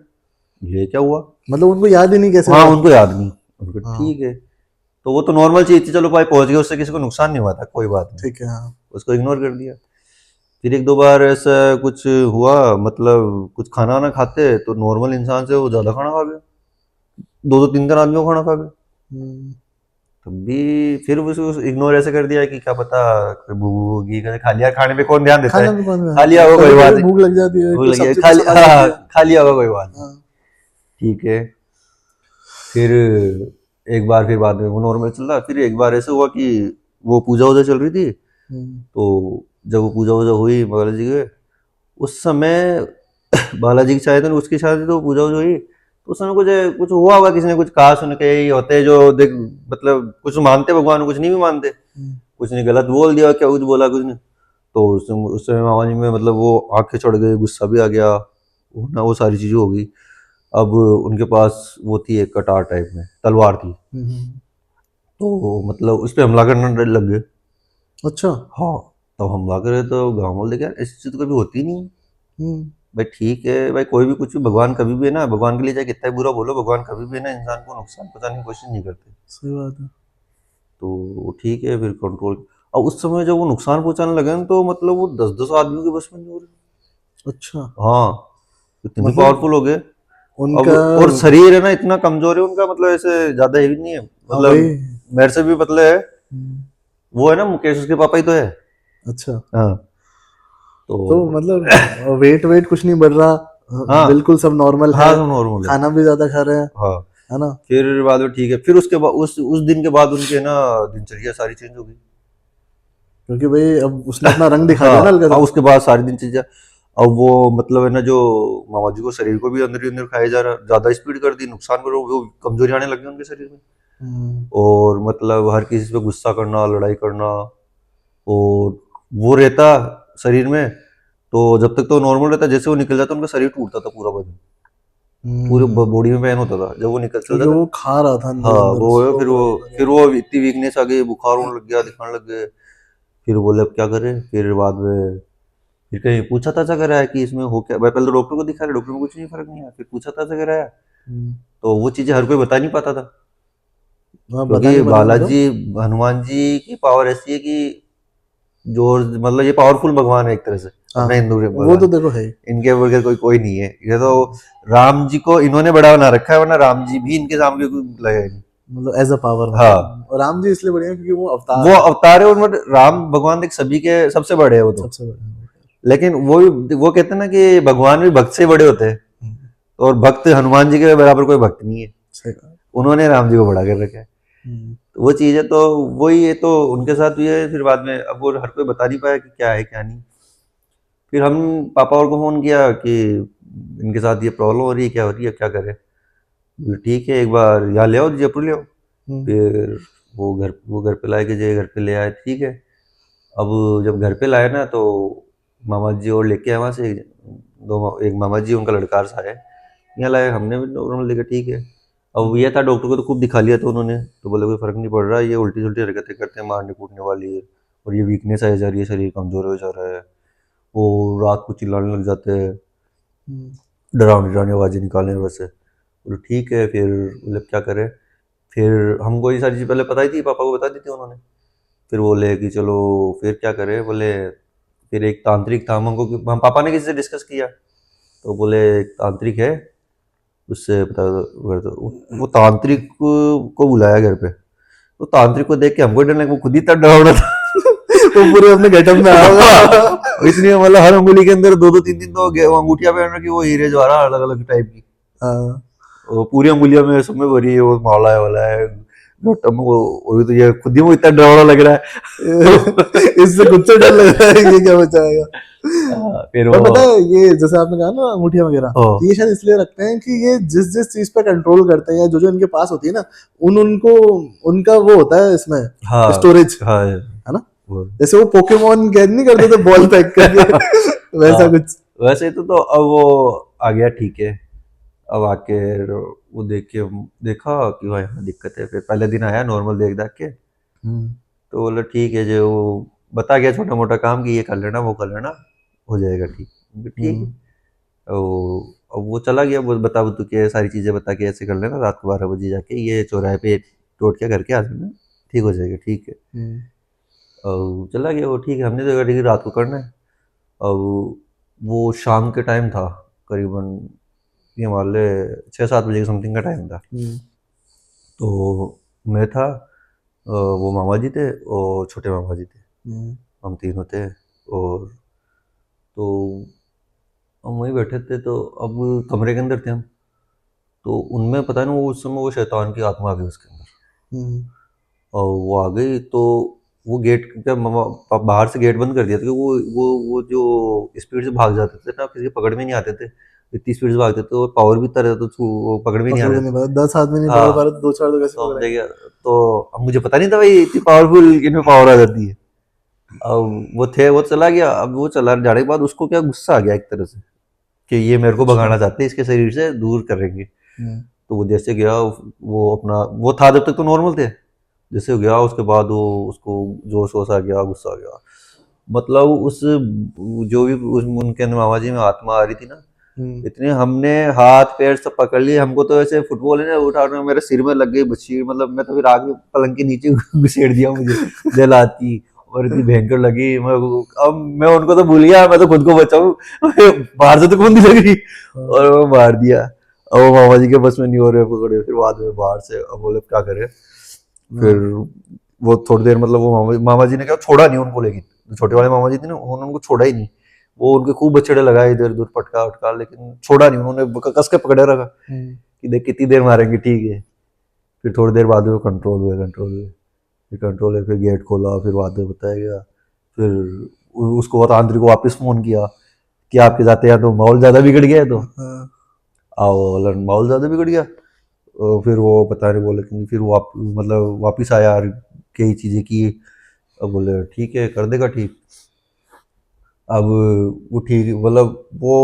ये क्या हुआ। मतलब उनको याद ही नहीं कैसे हाँ हुआ। उनको याद नहीं। उनको हाँ। ठीक है, तो वो तो नॉर्मल चीज थी, चलो भाई पहुंच गए, उससे किसी को नुकसान नहीं हुआ था, कोई बात नहीं, ठीक है। हाँ। उसको इग्नोर कर दिया। फिर एक दो बार ऐसा कुछ हुआ, मतलब कुछ खाना वाना खाते तो नॉर्मल इंसान से वो ज्यादा खाना खा गए, दो दो तीन तीन आदमियों को खाना खा गए। हम्म। तब भी फिर उसको इग्नोर ऐसे कर दिया कि क्या पता कोई भूख होगी, खा लिया, खाने पे कौन ध्यान देता है, खाना भी कौन? खा लिया होगा कोई कभी बात कभी नहीं, भूख लग जाती है, भूख कोई लगी है, सब्जी पसंद आ जाती है। खा लिया होगा कोई बात नहीं, हाँ। ठीक है। फिर एक बार फिर बाद में वो नॉर्मल चल रहा, फिर एक बार ऐसे हुआ कि वो पूजा वूजा चल रही थी, हम्म। तो जब वो पूजा वूजा हुई बालाजी के, उस समय बालाजी की शायद उसकी शादी, तो पूजा वूजा हुई, तो उस समय कुछ कुछ हुआ होगा, किसी ने कुछ कहा, सुन के ही होते हैं जो देख, मतलब कुछ मानते भगवान को, कुछ नहीं भी मानते, हम्म। कुछ ने गलत बोल दिया, क्या कुछ बोला कुछ नहीं, तो उस समय मामा जी में मतलब वो आंखें चढ़ गई, गुस्सा भी आ गया, वो ना वो सारी चीजें हो गई। अब उनके पास वो थी एक कटार टाइप में तलवार थी, हम्म। तो मतलब उस पर हमला करने लग गए। अच्छा। हाँ, तब हमला करे तो गाँव वाले देखे, यार ऐसी चीज तो कभी होती नहीं है। हम्म। भाई ठीक है भाई, कोई भी कुछ भी, भगवान कभी भी है ना, भगवान के लिए चाहे कितना भी बुरा बोलो, भगवान कभी भी है ना इंसान को नुकसान पहुंचाने की कोशिश नहीं करते। सही बात है। तो ठीक है, फिर कंट्रोल। और उस समय जब वो नुकसान पहुंचाने लगे ना, तो मतलब वो 10-10 आदमियों के बस में नहीं हो रहे। अच्छा। हाँ, इतने मतलब पावरफुल हो गए। अब उनका। और शरीर है ना इतना कमजोर है उनका, मतलब ऐसे ज्यादा हेवी नहीं है, हाँ वही। मतलब मेरे से भी पतले है। हम्म। वो है ना मुकेश, उसके पापा ही तो है। अच्छा। हाँ, तो तो मतलब वेट वेट कुछ नहीं बढ़ रहा? हाँ, बिल्कुल सब नॉर्मल है? हाँ सब नॉर्मल है। खाना भी ज्यादा खा रहे हैं? हाँ, है ना? फिर बाद में ठीक है, फिर उसके बाद उस दिन के बाद उनके ना दिनचर्या सारी चेंज हो गई। क्योंकि भाई अब उसने अपना रंग दिखा दिया ना हाँ, हल्का अब सा। उसके बाद सारी दिनचर्या, अब वो मतलब है ना जो मामा जी को शरीर को भी अंदर ही अंदर खाया जा रहा, ज्यादा स्पीड कर दी, नुकसान करो, वो कमजोरी आने लगी उनके शरीर में, हम्म। और मतलब हर किसी पे गुस्सा करना, लड़ाई करना, और वो रहता शरीर में, तो जब तक तो नॉर्मल रहता, जैसे वो निकल जाता उनका शरीर टूटता था पूरा बदन, पूरे हम्म। बॉडी में पेन होता था जब वो निकल चल क्योंकि जाता। वो खा रहा था अंदर हाँ, ही अंदर, वो है, स्लो फिर कर वो रहा था। फिर वो इतनी वीकनेस आ गई, बुखार होने लग गया, दिखाने लग गए। फिर बोले अब क्या करें, फिर बाद में फिर कहीं पूछा ताछा कराया कि इसमें हो क्या भाई, पहले तो डॉक्टर को दिखा रहे, डॉक्टर में कुछ नहीं फर्क नहीं आया, फिर पूछा ताछा कराया, हम्म। तो वो चीजें हर कोई बता नहीं पाता था, हाँ बता क्योंकि नहीं पाता मतलब। बालाजी हनुमान जी की पावर ऐसी है कि जो मतलब ये पावरफुल भगवान है एक तरह से, हाँ अपने हिंदू के वो तो भगवान, देखो है ही। इनके बगैर कोई कोई नहीं है, ये तो राम जी को इन्होंने बड़ा बना रखा है, वरना राम जी भी इनके सामने कोई लगेगा नहीं। मतलब एज अ पावर, हाँ, मतलब और राम जी इसलिए बढ़िया क्योंकि वो वो अवतार है। अवतार है, और राम भगवान देख सभी के सबसे बड़े हैं वो तो, सबसे बड़ा। लेकिन वो कहते हैं ना कि भगवान भी भक्त से बड़े होते हैं, हम्म। और भक्त हनुमान जी के बराबर कोई भक्त नहीं है, सही कहा। उन्होंने राम जी को बड़ा कर रखा है। हम्म। तो वो चीज़ है, तो वही है, तो उनके साथ भी है, फिर बाद में अब वो हर कोई बता नहीं पाया कि क्या है क्या नहीं। फिर हम पापा और को फोन किया कि इनके साथ ये प्रॉब्लम हो रही है, क्या हो रही है, क्या करें। बोले, ठीक है एक बार यहाँ ले आओ, जयपुर ले आओ। हम्म। फिर वो घर पे लाए के, जे घर पे ले आए, ठीक है। अब जब घर पे लाए ना, तो मामा जी और लेके आए वहाँ से, एक मामा जी उनका लड़का सा है, यहाँ लाए, हमने भी नॉर्मल देखा, ठीक है। अब ये था, डॉक्टर को तो खूब दिखा लिया था उन्होंने, तो बोले कोई फर्क नहीं पड़ रहा, ये उल्टी सुल्टी हरकतें करते हैं, मारने कूटने वाली है, और ये वीकनेस आ जा रही है, शरीर कमजोर हो जा रहा है, वो रात को चिल्लाने लग जाते हैं, हम्म। डरावनी डरावनी आवाज़ें निकालने वैसे। बोले ठीक है, फिर बोले क्या करें। फिर हमको ये सारी चीज़ पहले पता ही थी, पापा को बता दी थी उन्होंने। फिर बोले कि चलो फिर क्या करें, बोले फिर एक तांत्रिक था, हम पापा ने किसी से डिस्कस किया तो बोले एक तांत्रिक है, उससे पता वो तांत्रिक को बुलाया घर पे। तो तांत्रिक को देख के हमको डर लगा, वो खुद ही इतना डरावना था। वो पूरे अपने गेटअप में आया होगा। इसलिए मतलब हर अंगुली के अंदर दो दो तीन तीन तो वो अंगूठियां पहन रखी, वो हीरे जवाहरात अलग अलग टाइप की, हाँ। वो पूरी अंगुलियों में सब में भरी है, वो माला है वाला है घोटम में, वो तो ये खुद ही वो इतना डरावना लग रहा है। इससे कुछ तो डर लग रहा है, ये क्या बचाएगा। फिर पर वो पता है ये जैसे आपने कहा ना अंगूठियां वगैरह, ओ, तो ये शायद इसलिए रखते हैं कि ये जिस जिस चीज पे कंट्रोल करते हैं या जो जो इनके पास होती है ना, उनको उनका वो होता है इसमें हाँ स्टोरेज, हाँ है ना। वो जैसे वो पोकेमोन कैद नहीं करते थे बॉल पैक करके, वैसा हाँ, कुछ। वैसे तो अब वो आ गया ठीक है। अब आके वो देख के देखा कि भाई हाँ दिक्कत है, फिर पहले दिन आया नॉर्मल देख दाख के, हम्म। तो बोला ठीक है, जो वो बता गया छोटा मोटा काम कि ये कर लेना वो कर लेना, हो जाएगा ठीक। मैं कहा, ठीक है। हम्म। अब वो चला गया, वो बता तू के सारी चीज़ें बता के ऐसे कर लेना, रात को 12 बजे जाके ये चौराहे पे टोट के करके आ जाना, ठीक हो जाएगा, ठीक है। हम्म। और चला गया वो, ठीक है, हमने तो कहा ठीक है रात को करना है। अब वो शाम के टाइम था, करीबन ये मान ले 6-7 बजे के समथिंग का टाइम था। हम्म। तो मैं था, वो मामा जी थे और छोटे मामा जी थे, हम्म। हम तीनों थे। और तो हम वहीं बैठे थे, तो अब कमरे के अंदर थे हम, तो उनमें पता नहीं वो उस समय वो शैतान की आत्मा आ गई उसके अंदर, हम्म। और वो आ गई तो वो गेट का बाहर से गेट बंद कर दिया था, क्योंकि वो जो स्पीड से भाग जाते थे ना, किसी के पकड़ में नहीं आते थे, इतनी स्पीड से भागते थे, और पावर भी इतना रहता तो वो पकड़ में नहीं पकड़ भी आते नहीं थे। पाया, 10 आदमी नहीं पकड़ हाँ, पा रहे, दो चार तो कैसे तो हमने पकड़ेंगे। क्या, तो अब मुझे पता नहीं था भाई इतनी पावरफुल इनमें पावर आ जाती है। अब वो थे, वो चला गया, अब वो चला जाने के बाद उसको क्या गुस्सा आ गया एक तरह से कि ये मेरे को अच्छा। भगाना चाहते हैं, इसके शरीर से दूर करेंगे। हम्म। तो वो जैसे गया, वो अपना वो था जब तक तो नॉर्मल थे, जैसे वो गया उसके बाद वो उसको जोश वोश आ गया, गुस्सा आ गया, मतलब उस जो भी उनके मामा जी में आत्मा आ रही थी ना, हम्म। इतने हमने हाथ पैर सब पकड़ लिए, हमको तो ऐसे फुटबॉल है ना उठाने मेरे सिर में लग गई बच्ची, मतलब मैं तो फिर आगे पलंग के नीचे घुसेड़ दिया मुझे जलाती, और इतनी भयंकर लगी। अब मैं उनको तो भूल गया, मैं तो खुद को बचाऊं, बाहर से तो कौन दी लग रही, हाँ। और वो मार दिया। अब वो मामा जी के बस में नहीं हो रहे पकड़े, फिर बाद में बाहर से अब बोले क्या करे। फिर हाँ। वो थोड़ी देर मतलब वो मामा जी ने क्या छोड़ा नहीं उनको, लेकिन जो छोटे वाले मामा जी थे ना उन्होंने उनको छोड़ा ही नहीं, वो उनके खूब बछड़े लगाए इधर उधर पटका उटका, लेकिन छोड़ा नहीं उन्होंने, कस के पकड़े रखा हम्म। कि देख कितनी देर मारेंगे, ठीक है। फिर थोड़ी देर बाद में वो कंट्रोल हुए, फिर कंट्रोल है, फिर गेट खोला, फिर बाद में बताया गया, फिर उसको तांत्रिक को वापस फोन किया कि आपके जाते हैं तो माहौल ज्यादा बिगड़ गया है, तो हाँ। आओ माहौल ज्यादा बिगड़ गया। फिर वो पता नहीं बोले कि फिर मतलब वापिस आया और कई चीजें की। अब बोले ठीक है कर देगा ठीक। अब वो ठीक मतलब वो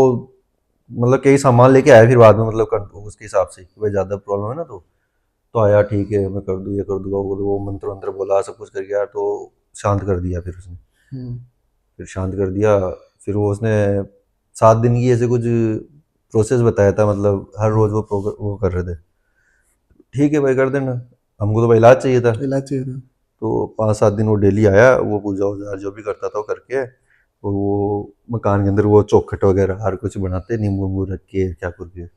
मतलब कई सामान लेके आया फिर बाद में, मतलब उसके हिसाब से कि भाई ज़्यादा प्रॉब्लम है ना, तो आया ठीक है मैं कर दूँ ये कर दूंगा, वो मंत्र वंत्र बोला सब कुछ कर गया, तो शांत कर दिया फिर उसने, हम्म। फिर शांत कर दिया। फिर वो उसने 7 दिन की ऐसे कुछ प्रोसेस बताया था, मतलब हर रोज़ वो कर रहे थे। ठीक है भाई कर देना, हमको तो भाई इलाज चाहिए था। इलाज चाहिए था। तो 5-7 दिन वो डेली आया, वो पूजा वूजा जो भी करता था वो करके, और वो मकान के अंदर वो चौखट वगैरह हर कुछ बनाते, नींबू वींबू रख के क्या करके वो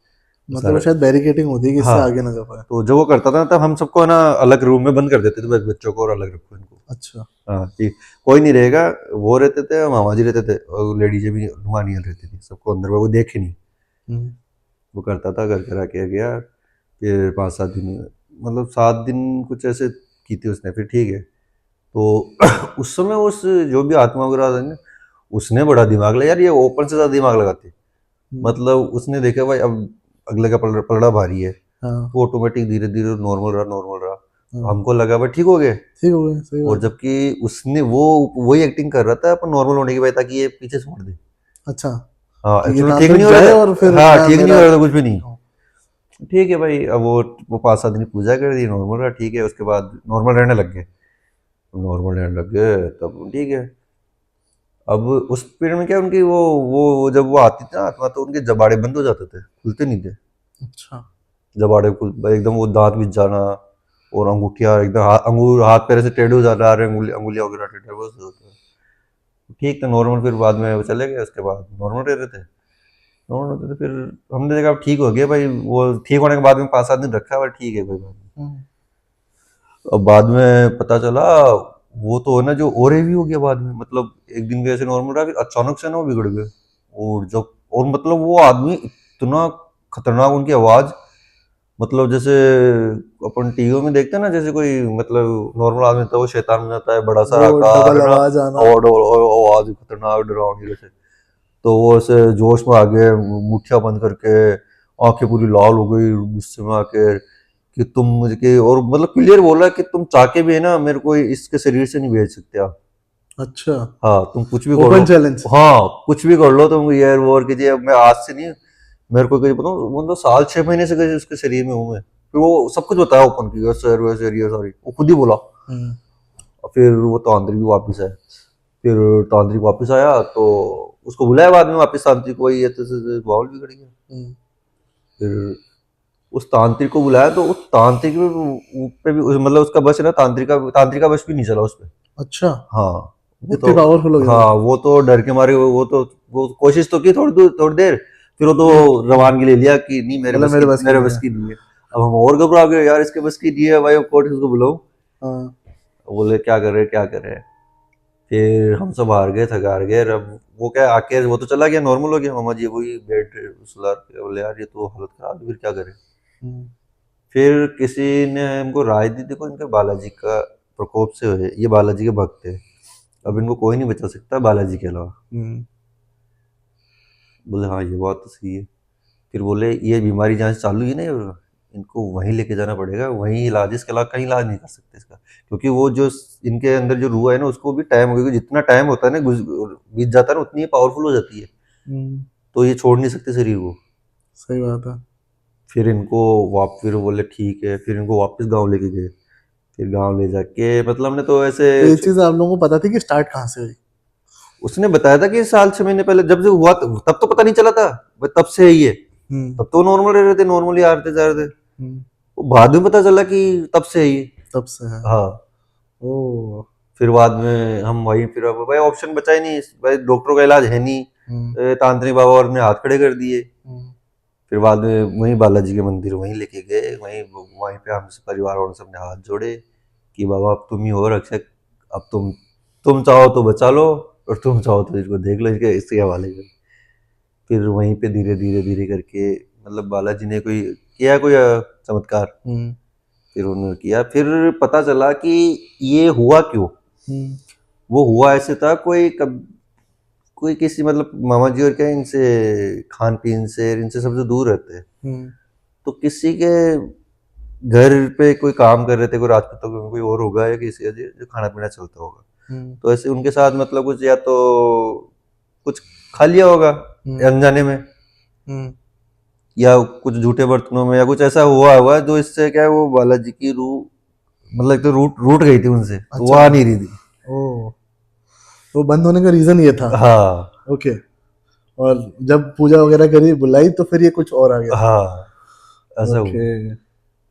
मतलब वो सारा। शायद बैरिकेटिंग होती है कि इससे हाँ, आगे ना जा पाए। तो जब वो करता था तब हम सबको ना अलग रूम में बंद कर देते थे, बच्चों को और अलग रखो इनको। अच्छा। हाँ कि कोई नहीं रहेगा, वो रहते थे, मामा जी रहते थे, और लेडीजें भी नुमानियाँ रहती थी, सबको अंदर वो देखे नहीं। हम्म। वो करता था, घर करा के गया। फिर 5-7 दिन, मतलब 7 दिन कुछ ऐसे की थी उसने, फिर ठीक है। तो उस समय उस जो भी आत्मा वगैरह था ना, उसने बड़ा दिमाग लगाया यार, ये ओपन से ज़्यादा दिमाग लगाती। हम्म। मतलब उसने देखा भाई अब अगले का पलड़ा भारी है, हाँ। तो ऑटोमेटिक धीरे धीरे नॉर्मल रहा, तो हाँ। हमको लगा भाई ठीक हो गए। ठीक हो गया, सही और बात है। जबकि उसने वो वही एक्टिंग कर रहा था अपन नॉर्मल होने की वजह, ताकि ये पीछे छोड़ दे। अच्छा। हाँ कि ये एक्चुअली ठीक तांत्रिक नहीं हो जाए रहा और फिर था, हाँ मैं ठीक नहीं मेरा। हो रहा था कुछ भी नहीं। ठीक है भाई, अब वो 5-7 दिन पूजा कर दी, नॉर्मल रहा, ठीक है। उसके बाद नॉर्मल रहने लग गए, नॉर्मल रहने लग गए तब ठीक है। अब उस पीरियड में क्या उनकी वो जब वो आती थी ना आत्मा, तो उनके जबाड़े बंद हो जाते थे, खुलते नहीं थे। अच्छा। जबाड़े खुल एकदम, वो दांत बिछ जाना, और अंगूठिया एकदम अंगूर हाथ पैर से टेढ़े हो जाना, अंगुलियां वगैरह टेढ़े बस होता है। ठीक था नॉर्मल, फिर बाद में वो चले गए, उसके बाद नॉर्मल रह रहे थे, नॉर्मल होते थे। फिर हमने देखा अब ठीक हो गया भाई, वो ठीक होने के बाद में 5-7 दिन रखा, पर ठीक है कोई बात नहीं। अब बाद में पता चला वो तो है ना, जो और भी हो गया बाद में, मतलब एक दिन कैसे नॉर्मल रहा, फिर अचानक से ना वो बिगड़ गए। और जब, और मतलब वो आदमी इतना खतरनाक, उनकी आवाज, मतलब जैसे अपन टीवी में देखते हैं ना, जैसे कोई मतलब नॉर्मल आदमी था वो शैतान बन जाता है, बड़ा सारा वो आकार डबल है ना, आवाज आना। और आवाज खतरनाक डरावनी जैसे। तो वो ऐसे जोश में आ गए, मुठ्ठियां बंद करके, आंखें पूरी लाल हो गई गुस्से में आके, कि तुम मुझे के, और मतलब क्लियर बोला कि तुम चाह के भी है ना मेरे को इसके शरीर से नहीं भेज सकते आप। अच्छा, हाँ तुम कुछ भी कर लो, ओपन चैलेंज। हाँ कुछ भी कर लो तुम, ये वॉर कीजिए, अब मैं आज से नहीं, मेरे को कहीं बताऊँ, मतलब साल 6 महीने से कहीं उसके शरीर में हूँ मैं। फिर वो सब कुछ बताया ओपन की, सर वैसे ये सॉरी, वो खुद ही बोला। और फिर वो तांत्रिक भी वापस आया, फिर तांत्रिक वापस आया तो उसको बुलाया बाद में वापस, तांत्रिक को, ये तो माहौल बिगड़ गया। फिर उस तांत्रिक को बुलाया तो उस तांत्रिक पे भी मतलब उसका बस है ना, तांत्रिका बस भी नहीं चला उस पे। अच्छा, हाँ वो इतनी पावरफुल हो तो, गया हाँ वो। वो तो डर के मारे, वो तो वो कोशिश तो की थोड़ी देर, फिर वो तो रवानगी ले लिया कि नहीं मेरे बोला बस मेरे की, बस की मेरे नहीं बस है। की नहीं है। अब हम और घबरा गए यार, इसके बस की नहीं है भाई, अब कोर्ट किसको बुलाऊं। हाँ। बोले क्या कर रहे क्या कर रहे। फिर हम सब हार गए, थक हार गए। अब वो क्या आके वो तो चला गया, नॉर्मल हो गया मामा जी, वही बेड सुलार पे। बोले यार ये तो हालत खराब है, फिर क्या करें। फिर किसी ने हमको राय दी, देखो इनके बालाजी का प्रकोप से हुए, ये बालाजी के भक्त है, अब इनको कोई नहीं बचा सकता बालाजी के अलावा। बोले हाँ ये बात तो सही है। फिर बोले ये बीमारी जहाँ से चालू हुई ना, इनको वहीं लेके जाना पड़ेगा, वहीं इलाज, इसके अलावा कहीं इलाज नहीं कर सकते इसका, क्योंकि वो जो इनके अंदर जो रूह है ना, उसको भी टाइम हो गया, जितना टाइम होता है ना बीत जाता है ना, उतनी पावरफुल हो जाती है, तो ये छोड़ नहीं सकते शरीर को। सही बात है। फिर इनको फिर बोले ठीक है, फिर इनको वापस गाँव लेके गए। फिर गाँव ले जाके, मतलब हमने तो ऐसे, तो ये चीज आप लोगों को पता थी कि स्टार्ट कहाँ से हुई? उसने बताया था कि साल 6 महीने पहले जब से हुआ, तब तो पता नहीं चला था भाई, तब से है ये, तब तो नॉर्मल रह रहे थे, नॉर्मली आ रहे थे जा रहे थे। वो बाद में पता चला कि तब से है ये। तब से है। हाँ ओ। फिर बाद में हम वहीं, फिर अब भाई ऑप्शन बचा ही नहीं भाई, डॉक्टरों का इलाज है नहीं, तांत्रिक बाबा और ने हाथ खड़े कर दिए। फिर बाद में वहीं बालाजी के मंदिर वहीं लेके गए, वहीं वहीं पे हम परिवार वालों से अपने हाथ जोड़े कि बाबा अब तुम ही हो रक्षक, अब तुम चाहो तो बचा लो, और तुम चाहो तो इसको देख लो, इसके हवाले कर। फिर वहीं पे धीरे धीरे धीरे करके, मतलब बालाजी ने कोई चमत्कार, फिर उन्होंने किया, फिर पता चला कि ये हुआ क्यों। वो हुआ ऐसे था, कोई किसी, मतलब मामा जी और क्या, इनसे खान पीन से इनसे सबसे दूर रहते हैं, तो किसी के घर पे कोई काम कर रहे थे, कोई राजपूतों में कोई और होगा, या किसी का जो खाना पीना चलता होगा, तो ऐसे उनके साथ मतलब कुछ, या तो कुछ खा लिया होगा अनजाने में, या कुछ झूठे बर्तनों में, या कुछ ऐसा हुआ होगा जो इससे क्या है, वो बालाजी की रूह, मतलब एक तो रूट गई थी उनसे, तो वो आ नहीं रही थी। ओ, तो बंद होने का रीजन ये था। हाँ ओके। और जब पूजा वगैरह करी, बुलाई, तो फिर ये कुछ और आ गया। हाँ ऐसा हुआ। ओके।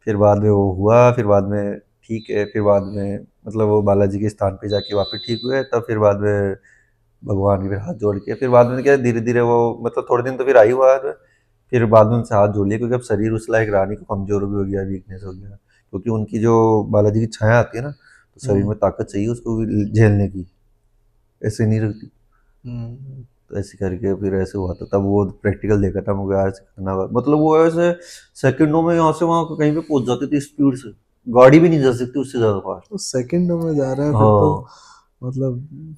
फिर बाद में वो हुआ, फिर बाद में ठीक है, फिर बाद में मतलब वो बालाजी के स्थान पे जाके वापस ठीक हुए, तब फिर बाद में भगवान के फिर हाथ जोड़ के, फिर बाद में क्या धीरे धीरे वो, मतलब थोड़े दिन तो फिर आई हुआ है, फिर बाद में उनसे हाथ जोड़ लिया, क्योंकि अब शरीर उस लायक रहा नहीं, कमजोर भी हो गया, वीकनेस हो गया, क्योंकि उनकी जो बालाजी की छाया आती है ना, तो शरीर में ताकत चाहिए उसको भी झेलने की, ऐसे नहीं रखती। तो ऐसे करके फिर ऐसे हुआ था, तब वो प्रैक्टिकल देखा था मुझे यार, करना मतलब वो ऐसे सेकंडों में यहाँ से वहाँ कहीं पे पहुंच जाती थी स्पीड से, गाड़ी भी नहीं जा सकती उससे ज्यादा पार। तो सेकंडों में जा रहे हैं, फिर तो हाँ मतलब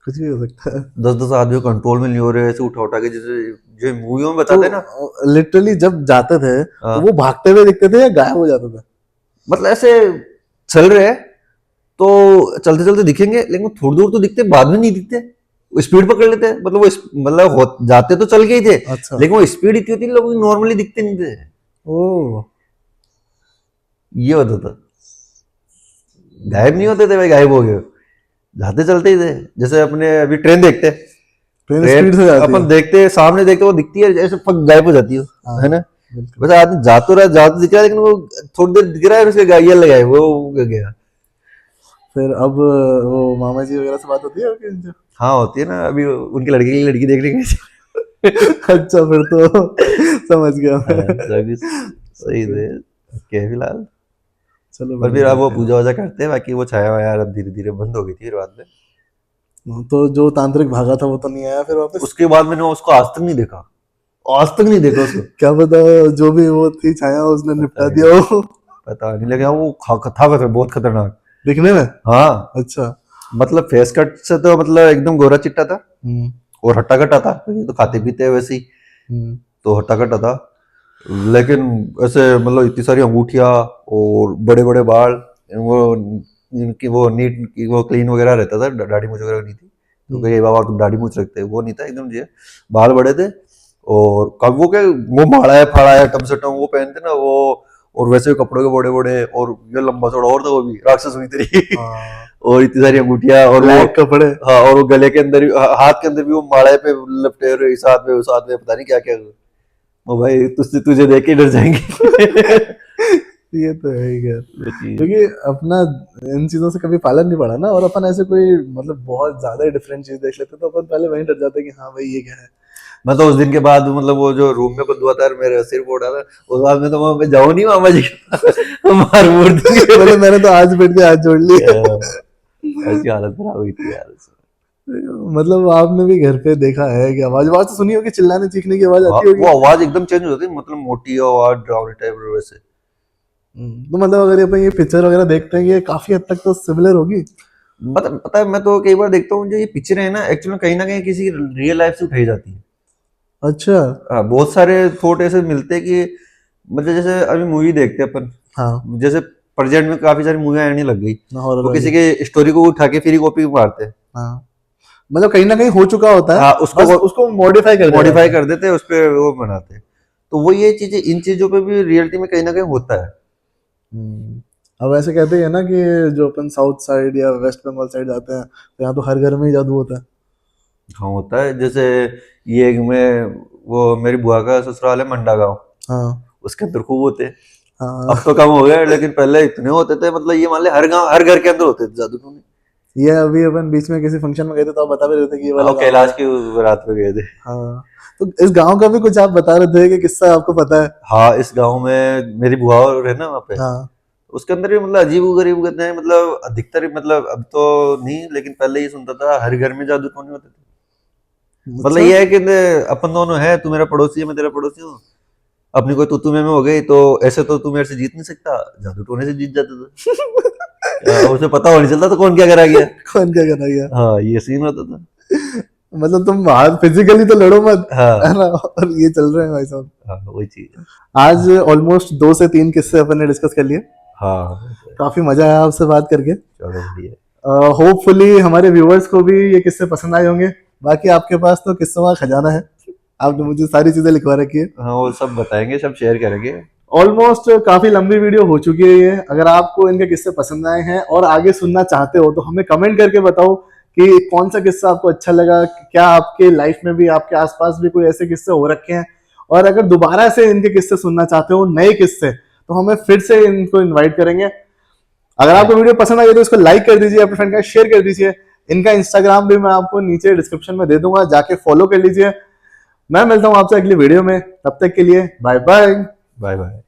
कुछ भी हो सकता है। 10-10 आदमी कंट्रोल में नहीं हो रहे, ऐसे उठा उठा के, जैसे जो मूवियों में बताते हैं ना। तो लिटरली जब जाते थे तो हाँ, वो भागते हुए दिखते थे या गायब हो जाते थे? मतलब ऐसे चल रहे हैं तो चलते चलते दिखेंगे, लेकिन थोड़ी दूर तो दिखते, बाद में नहीं दिखते, स्पीड पकड़ लेते हैं, मतलब वो मतलब जाते तो चल गए ही थे, अच्छा। लेकिन वो स्पीड इतनी होती, लोग नॉर्मली दिखते नहीं थे। ओ। ये होता था, गायब नहीं होते थे भाई, गायब हो गए, जाते चलते ही थे। जैसे अपने अभी ट्रेन देखते हैं, ट्रेन ट्रेन स्पीड से जाती अपन है। देखते हैं, सामने देखते वो दिखती है, ऐसे पक गायब हो जाती है, हाँ, है ना। बिल्कुल। वैसे आदमी जा तो दिख रहा है, लेकिन वो थोड़ी देर दिख रहा है, उसके ये लगाए वो गया। फिर अब वो मामा जी वगैरह से बात होती है आपकी इनसे? हाँ होती है ना, अभी उनके लड़के की लड़की देखने गए। अच्छा, फिर तो समझ गया हाँ, मैं। सभी सही ओके, थे। ओके फिलहाल। चलो और फिर बढ़िया अब वो है। पूजा वूजा करते हैं, बाकी वो छाया वाया अब धीरे धीरे बंद हो गई थी फिर बाद में। तो जो तांत्रिक भागा था वो तो नहीं आया फिर वापस? उसके बाद मैंने उसको आज तक नहीं देखा, आज तक नहीं देखा उसको। क्या पता, जो भी वो थी छाया उसने पता निपटा नहीं, दिया वो। पता नहीं लगा वो बहुत खतरनाक। दिखने में? हाँ, अच्छा। मतलब फेस कट से तो मतलब एकदम गोरा चिट्टा था, हम्म। और हट्टा कट्टा था, ये तो खाते पीते हैं वैसे ही, हम्म। तो हट्टा कट्टा था। लेकिन ऐसे मतलब इतनी सारी अंगूठियां और बड़े बड़े बाल, वो इनकी वो नीट वो क्लीन वगैरह रहता था, दाढ़ी मूछ वगैरह नहीं थी। तो हम्म। कहीं बाबा तुम दाढ़ी मूछ रखते हैं, वो नहीं था एकदम जी, बाल बड़े थे। और कब वो क्या, वो माड़ा है फाड़ा है कम से कम वो पहनते ना वो, और वैसे कपड़ों के बड़े बड़े, और ये लंबा चौड़ा और था, वो भी राक्षस हुई थी। हाँ, और इतनी सारी अंगूठियां, और वो ब्लैक कपड़े। हाँ, और वो गले के अंदर हाथ के अंदर भी वो माड़े पे लपटे रहे, इस हाथ में उस हाथ में, पता नहीं क्या क्या। ओ भाई तुझसे तुझे देख के डर जाएंगे। ये तो है ही खैर, वो चीज। क्योंकि अपना इन चीजों से कभी पालन नहीं पड़ा ना, और अपन ऐसे कोई मतलब बहुत ज्यादा ही डिफरेंट चीज देख लेते तो अपन पहले वहीं डर जाते कि हाँ भाई ये क्या है। मैं तो उस दिन के बाद मतलब वो जो रूम में बंद हुआ था और मेरे सिर फोड़ा था, उस बाद में तो मैं जाऊं नहीं मामा जी के पास, मार मुड़ मतलब देंगे। मैंने तो आज बैठ के हाथ जोड़ लिए। ऐसी हालत खराब हुई थी यार। मतलब आपने भी घर पे देखा है कि आवाज आवाज तो सुनी होगी, चिल्लाने चीखने की आवाज हाँ, आती होगी? वो आवाज एकदम चेंज हो जाती है, मतलब मोटी आवाज डरावनी टाइप वैसे। तो मतलब अगर ये अपन ये पिक्चर वगैरह देखते हैं, ये काफी हद तक तो सिमिलर होगी। मतलब पता है, मैं तो कई बार देखता हूँ जो ये पिक्चर है ना, एक्चुअली कहीं ना कहीं किसी रियल लाइफ से उठाई जाती है। अच्छा। हाँ, बहुत सारे थॉट ऐसे मिलते हैं कि मतलब जैसे अभी मूवी देखते हैं अपन, हाँ, जैसे प्रेजेंट में काफी सारी मूवियाँ आने लग गई, हॉरर वो किसी वाली। के स्टोरी को उठा के फिर कॉपी मारते हैं। हाँ, मतलब कहीं ना कहीं हो चुका होता है, हाँ, उसको बस उसको मॉडिफाई कर दिया मॉडिफाई जाता है। कर देते हैं, उस पर वो बनाते हैं। तो वो ये चीजें, इन चीजों पे भी रियलिटी में कहीं ना कहीं होता है। हम्म। अब ऐसे कहते हैं ना कि जो अपन साउथ साइड या वेस्ट बंगाल साइड जाते हैं तो यहाँ तो हर घर में ही जादू होता है। हाँ होता है, जैसे ये एक में वो मेरी बुआ का ससुराल है मंडा गाँव, हाँ। उसके अंदर खूब होते हैं। हाँ। अब तो कम हो गए, लेकिन पहले इतने होते थे, मतलब ये मान ले हर गांव हर घर के अंदर होते थे जादू टोने। ये अभी अपन बीच में किसी फंक्शन में गए थे तो आप बता भी रहे थे कि ये वाला और गाँव कैलाश है। की बारात में गए थे। हाँ, तो इस गांव का भी कुछ आप बता रहे थे कि किस्सा आपको पता है? हाँ, इस गांव में मेरी बुआ और है ना वहाँ पे, हाँ। उसके अंदर भी मतलब अजीब गरीब कहते हैं, मतलब अधिकतर मतलब अब तो नहीं, लेकिन पहले ये सुनता था हर घर में जादू टोने होते थे। मतलब अच्छा। ये है कि अपन दोनों है, तू मेरा पड़ोसी है मैं तेरा पड़ोसी हूँ, अपनी कोई तू में हो गई तो ऐसे तो तू मेरे से जीत नहीं सकता, जादू टोने से जीत जाता था। उसे पता हो नहीं चलता तो कौन क्या करा गया। कौन क्या करना गया? हाँ, ये सीन होता था। मतलब तुम बाहर फिजिकली तो लड़ो मत, है हाँ, ना, और ये चल रहे हैं भाई साहब। हाँ वही चीज है। आज ऑलमोस्ट 2 से 3 किस्से अपन ने डिस्कस कर लिए। हाँ, काफी मजा आया आपसे बात करके। चलो बढ़िया। होपफुली हमारे व्यूअर्स को भी ये किस्से पसंद आए होंगे। बाकी आपके पास तो किस्सों का खजाना है, आपने मुझे सारी चीजें लिखवा रखी है। हाँ, वो सब बताएंगे, सब शेयर करेंगे। ऑलमोस्ट काफी लंबी वीडियो हो चुकी है ये। अगर आपको इनके किस्से पसंद आए हैं और आगे सुनना चाहते हो तो हमें कमेंट करके बताओ कि कौन सा किस्सा आपको अच्छा लगा, क्या आपके लाइफ में भी आपके आसपास भी कोई ऐसे किस्से हो रखे हैं, और अगर दोबारा से इनके किस्से सुनना चाहते हो, नए किस्से, तो हमें फिर से इनको इनवाइट करेंगे। अगर आपको वीडियो पसंद आई तो इसको लाइक कर दीजिए, अपने फ्रेंड का शेयर कर दीजिए। इनका इंस्टाग्राम भी मैं आपको नीचे डिस्क्रिप्शन में दे दूंगा, जाके फॉलो कर लीजिए। मैं मिलता हूं आपसे अगली वीडियो में, तब तक के लिए बाय बाय। Bye bye.